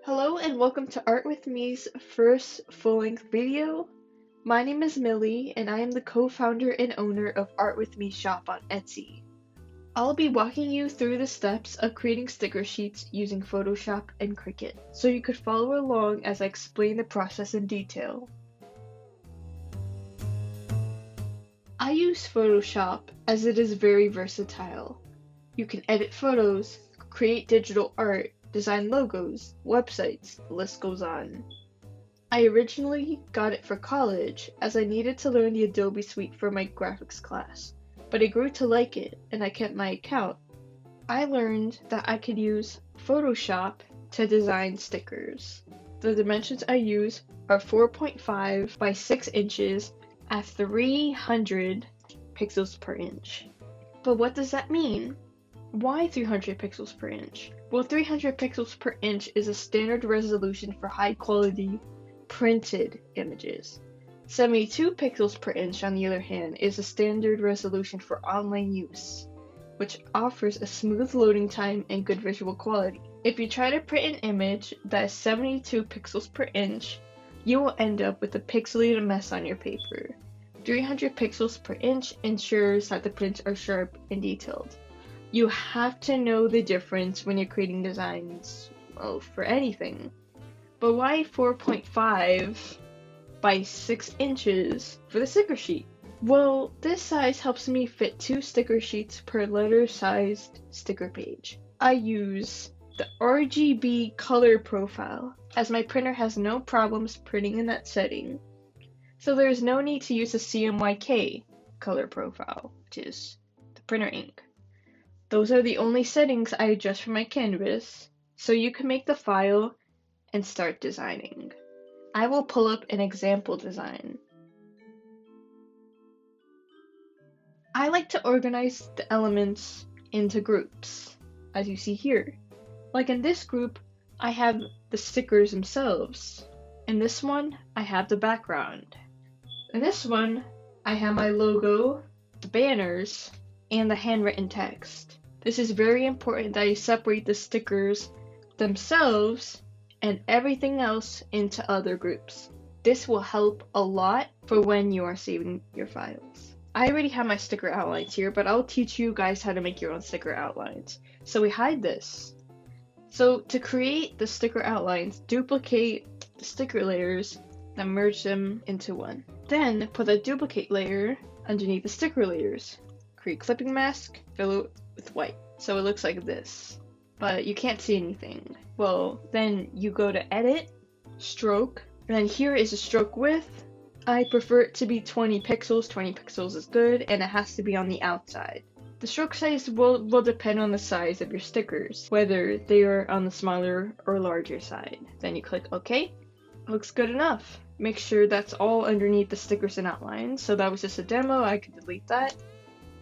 Hello and welcome to Art With Me's first full-length video. My name is Millie and I am the co-founder and owner of Art With Me shop on Etsy. I'll be walking you through the steps of creating sticker sheets using Photoshop and Cricut, so you could follow along as I explain the process in detail. I use Photoshop as it is very versatile. You can edit photos, create digital art, design logos, websites, the list goes on. I originally got it for college as I needed to learn the Adobe suite for my graphics class, but I grew to like it and I kept my account. I learned that I could use Photoshop to design stickers. The dimensions I use are 4.5 by 6 inches at 300 pixels per inch. But what does that mean? Why 300 pixels per inch? Well, 300 pixels per inch is a standard resolution for high quality printed images. 72 pixels per inch, on the other hand, is a standard resolution for online use, which offers a smooth loading time and good visual quality. If you try to print an image that is 72 pixels per inch, you will end up with a pixelated mess on your paper. 300 pixels per inch ensures that the prints are sharp and detailed. You have to know the difference when you're creating designs, well, for anything. But why 4.5 by 6 inches for the sticker sheet? Well, this size helps me fit 2 sticker sheets per letter-sized sticker page. I use the RGB color profile, as my printer has no problems printing in that setting. So there's no need to use the CMYK color profile, which is the printer ink. Those are the only settings I adjust for my canvas, so you can make the file and start designing. I will pull up an example design. I like to organize the elements into groups, as you see here. Like in this group, I have the stickers themselves. In this one, I have the background. In this one, I have my logo, the banners, and the handwritten text. This is very important that you separate the stickers themselves and everything else into other groups. This will help a lot for when you are saving your files. I already have my sticker outlines here, but I'll teach you guys how to make your own sticker outlines. So we hide this. So to create the sticker outlines, duplicate the sticker layers and merge them into one. Then put a duplicate layer underneath the sticker layers. Create clipping mask, fill it with white, so it looks like this, but you can't see anything. Well, then you go to edit, stroke, and then here is the stroke width. I prefer it to be 20 pixels. 20 pixels is good, and it has to be on the outside. The stroke size will depend on the size of your stickers, whether they are on the smaller or larger side. Then you click OK. Looks good enough. Make sure that's all underneath the stickers and outlines. So that was just a demo. I could delete that.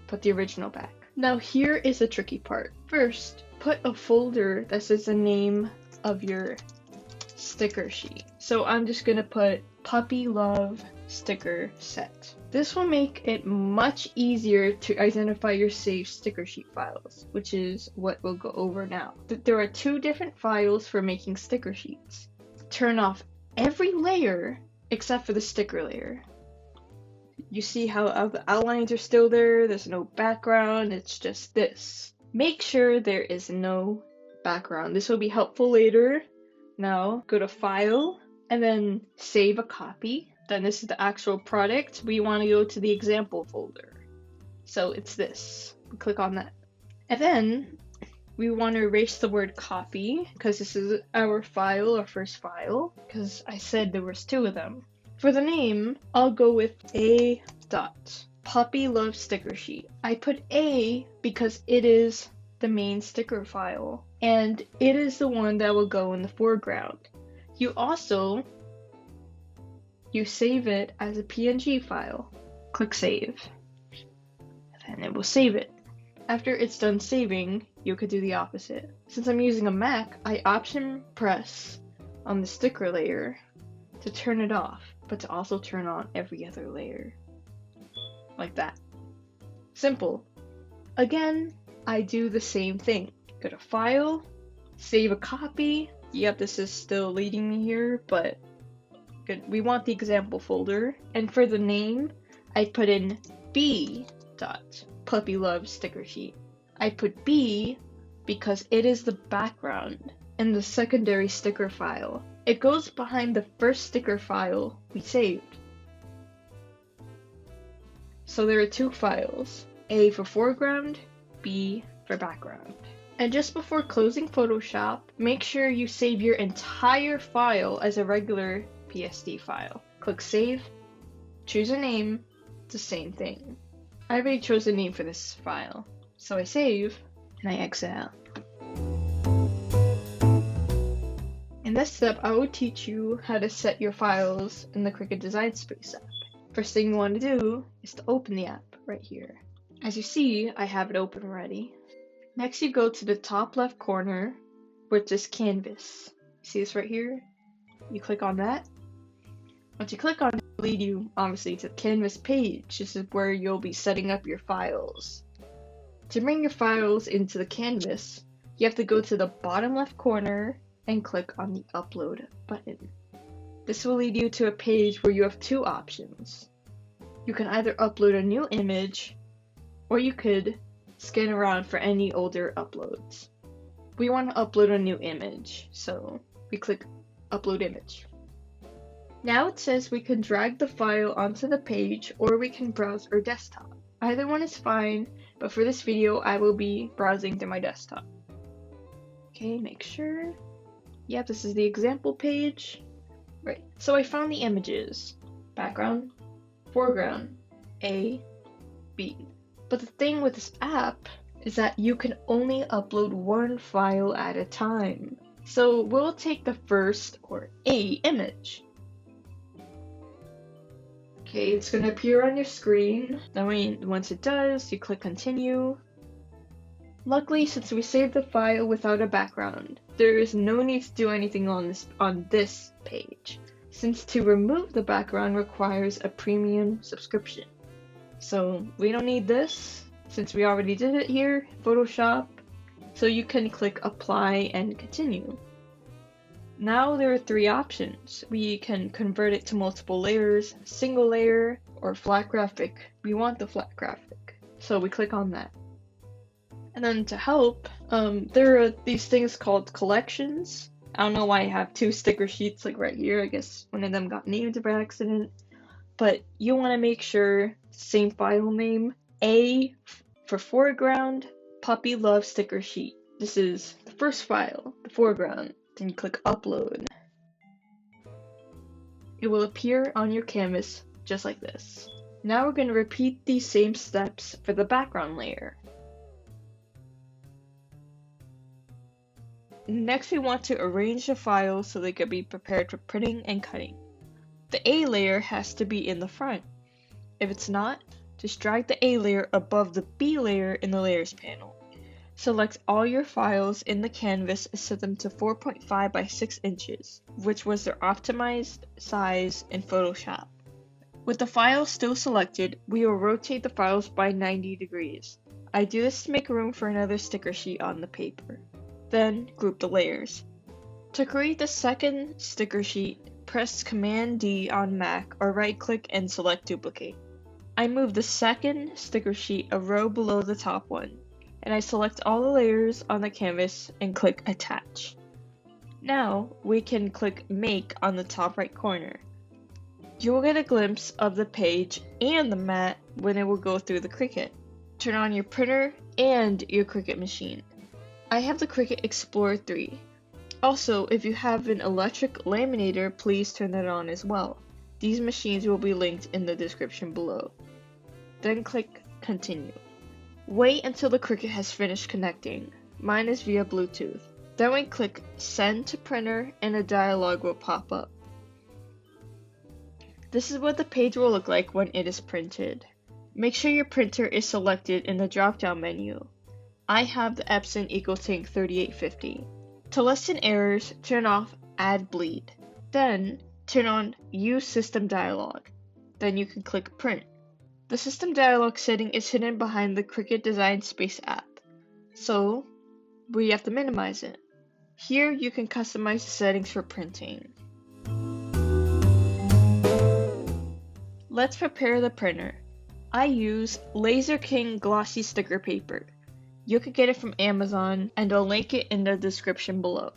Put the original back. Now here is the tricky part. First, put a folder that says the name of your sticker sheet. So I'm just gonna put Puppy Love Sticker Set. This will make it much easier to identify your saved sticker sheet files, which is what we'll go over now. There are 2 different files for making sticker sheets. Turn off every layer except for the sticker layer. You see how the outlines are still there, there's no background, it's just this. Make sure there is no background. This will be helpful later. Now, go to File, and then Save a Copy. Then this is the actual product. We want to go to the example folder. So it's this. Click on that. And then, we want to erase the word copy, because this is our file, our first file, because I said there was 2 of them. For the name, I'll go with A. Puppy Love Sticker Sheet. I put A because it is the main sticker file, and it is the one that will go in the foreground. You save it as a PNG file. Click Save, and it will save it. After it's done saving, you could do the opposite. Since I'm using a Mac, I option press on the sticker layer to turn it off, but to also turn on every other layer. Like that. Simple. Again, I do the same thing. Go to File, Save a Copy, Yep, this is still leading me here, but good. We want the example folder. And for the name, I put in B dot puppy love sticker sheet. I put B because it is the background in the secondary sticker file. It goes behind the first sticker file we saved. So there are two files, A for foreground, B for background. And just before closing Photoshop, make sure you save your entire file as a regular PSD file. Click Save, choose a name, it's the same thing. I already chose a name for this file, so I save and I exit out. In this step, I will teach you how to set your files in the Cricut Design Space app. First thing you want to do is to open the app right here. As you see, I have it open already. Next, you go to the top left corner where it says Canvas. See this right here? You click on that. Once you click on it, it'll lead you obviously to the Canvas page. This is where you'll be setting up your files. To bring your files into the Canvas, you have to go to the bottom left corner and click on the Upload button. This will lead you to a page where you have two options. You can either upload a new image, or you could scan around for any older uploads. We want to upload a new image, so we click Upload Image. Now it says we can drag the file onto the page, or we can browse our desktop. Either one is fine, but for this video I will be browsing through my desktop. Okay, make sure. Yep, this is the example page. Right, so I found the images. Background, foreground, A, B. But the thing with this app is that you can only upload one file at a time. So we'll take the first, or A, image. Okay, it's going to appear on your screen. Then once it does, you click continue. Luckily, since we saved the file without a background, there is no need to do anything on this page, since to remove the background requires a premium subscription. So we don't need this, since we already did it here, Photoshop, so you can click apply and continue. Now there are three options. We can convert it to multiple layers, single layer, or flat graphic. We want the flat graphic, so we click on that. And then to help, there are these things called collections. I don't know why I have two sticker sheets like right here. I guess one of them got named by accident. But you want to make sure, same file name, A for foreground, puppy love sticker sheet. This is the first file, the foreground. Then you click upload. It will appear on your canvas just like this. Now we're going to repeat these same steps for the background layer. Next, we want to arrange the files so they can be prepared for printing and cutting. The A layer has to be in the front. If it's not, just drag the A layer above the B layer in the Layers panel. Select all your files in the canvas and set them to 4.5 by 6 inches, which was their optimized size in Photoshop. With the files still selected, we will rotate the files by 90 degrees. I do this to make room for another sticker sheet on the paper. Then group the layers. To create the second sticker sheet, press Command D on Mac or right click and select duplicate. I move the second sticker sheet a row below the top one, and I select all the layers on the canvas and click attach. Now we can click make on the top right corner. You will get a glimpse of the page and the mat when it will go through the Cricut. Turn on your printer and your Cricut machine. I have the Cricut Explore 3. Also, if you have an electric laminator, please turn that on as well. These machines will be linked in the description below. Then click continue. Wait until the Cricut has finished connecting. Mine is via Bluetooth. Then we click send to printer and a dialog will pop up. This is what the page will look like when it is printed. Make sure your printer is selected in the drop-down menu. I have the Epson EcoTank 3850. To lessen errors, turn off Add Bleed. Then, turn on Use System Dialog. Then you can click Print. The System Dialog setting is hidden behind the Cricut Design Space app, so we have to minimize it. Here you can customize the settings for printing. Let's prepare the printer. I use Lzerking glossy sticker paper. You could get it from Amazon, and I'll link it in the description below.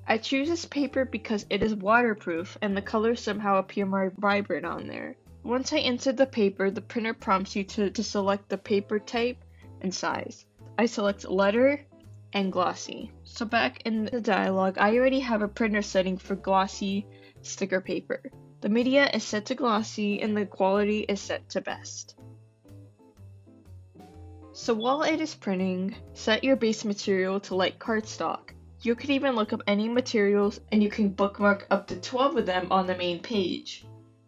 I choose this paper because it is waterproof and the colors somehow appear more vibrant on there. Once I insert the paper, the printer prompts you to select the paper type and size. I select letter and glossy. So back in the dialog, I already have a printer setting for glossy sticker paper. The media is set to glossy and the quality is set to best. So while it is printing, set your base material to light cardstock. You could even look up any materials and you can bookmark up to 12 of them on the main page.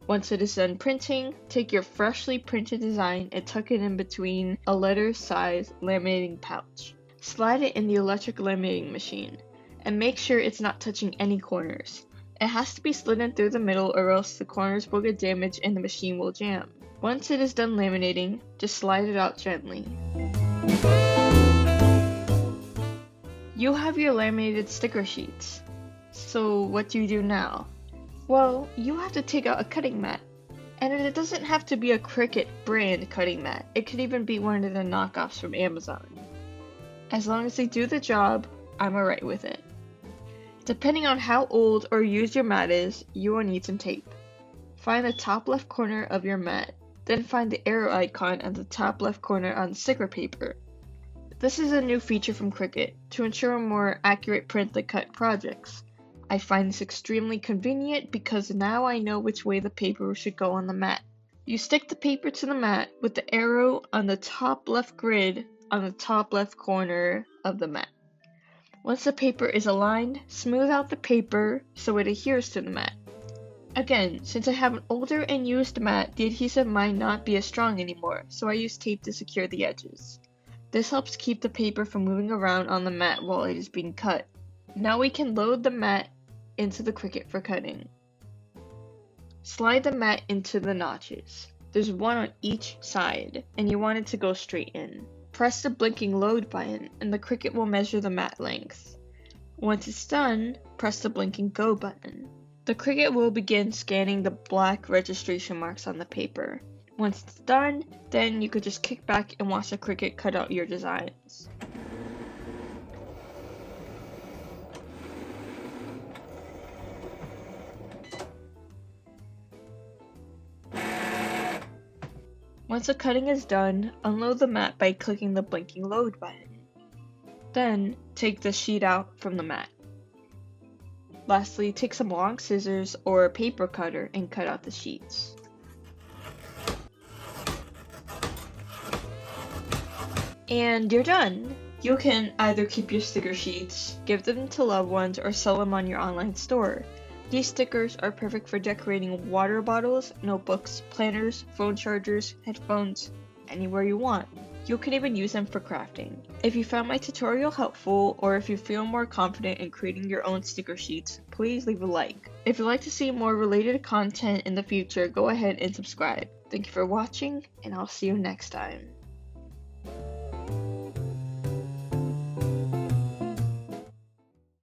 Once it is done printing, take your freshly printed design and tuck it in between a letter size laminating pouch. Slide it in the electric laminating machine and make sure it's not touching any corners. It has to be slid in through the middle or else the corners will get damaged and the machine will jam. Once it is done laminating, just slide it out gently. You have your laminated sticker sheets. So what do you do now? Well, you have to take out a cutting mat. And it doesn't have to be a Cricut brand cutting mat. It could even be one of the knockoffs from Amazon. As long as they do the job, I'm alright with it. Depending on how old or used your mat is, you will need some tape. Find the top left corner of your mat, then find the arrow icon at the top left corner on sticker paper. This is a new feature from Cricut to ensure a more accurate print the cut projects. I find this extremely convenient because now I know which way the paper should go on the mat. You stick the paper to the mat with the arrow on the top left grid on the top left corner of the mat. Once the paper is aligned, smooth out the paper so it adheres to the mat. Again, since I have an older and used mat, the adhesive might not be as strong anymore, so I use tape to secure the edges. This helps keep the paper from moving around on the mat while it is being cut. Now we can load the mat into the Cricut for cutting. Slide the mat into the notches. There's one on each side, and you want it to go straight in. Press the blinking load button, and the Cricut will measure the mat length. Once it's done, press the blinking go button. The Cricut will begin scanning the black registration marks on the paper. Once it's done, then you could just kick back and watch the Cricut cut out your designs. Once the cutting is done, unload the mat by clicking the blinking load button. Then, take the sheet out from the mat. Lastly, take some long scissors or a paper cutter and cut out the sheets. And you're done! You can either keep your sticker sheets, give them to loved ones, or sell them on your online store. These stickers are perfect for decorating water bottles, notebooks, planners, phone chargers, headphones, anywhere you want. You can even use them for crafting. If you found my tutorial helpful, or if you feel more confident in creating your own sticker sheets, please leave a like. If you'd like to see more related content in the future, go ahead and subscribe. Thank you for watching, and I'll see you next time.